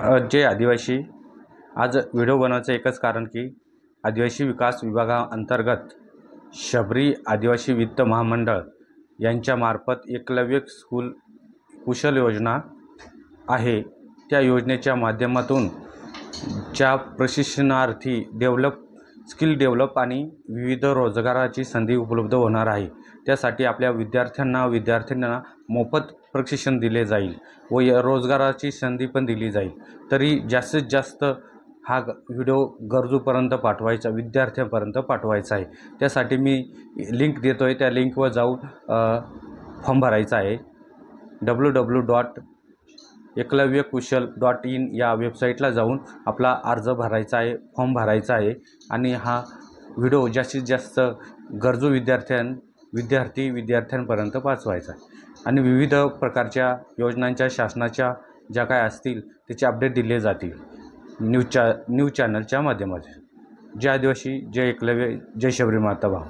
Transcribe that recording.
जे आदिवासी आज व्हिडिओ बनवायचं एकच कारण की आदिवासी विकास विभागाअंतर्गत शबरी आदिवासी वित्त महामंडळ यांच्यामार्फत एकलव्य स्कूल कुशल योजना आहे। त्या योजनेच्या माध्यमातून ज्या प्रशिक्षणार्थी स्किल डेव्हलप आणि विविध रोजगाराची संधी उपलब्ध होणार आहे। त्यासाठी आपल्या विद्यार्थ्यांना मोफत प्रशिक्षण दिले जाईल व रोजगाराची संधी पण दिली जाईल। तरी जास्तीत जास्त हा व्हिडिओ गरजूपर्यंत पाठवायचा, विद्यार्थ्यांपर्यंत पाठवायचा आहे। त्यासाठी मी लिंक देतोय, त्या लिंकवर जाऊन फॉर्म भरायचा आहे। www.eklavyakushal.in या वेबसाईटला जाऊन आपला अर्ज भरायचा आहे, फॉर्म भरायचा आहे आणि हा व्हिडिओ जास्तीत जास्त गरजू विद्यार्थ्यांपर्यंत पोहोचवायचा आहे आणि विविध प्रकारच्या योजनांच्या शासनाच्या ज्या काय असतील त्याचे अपडेट दिले जातील न्यूज चॅनलच्या माध्यमातून। जय आदिवासी, जय एकलव्य, जय शबरी माता भाव।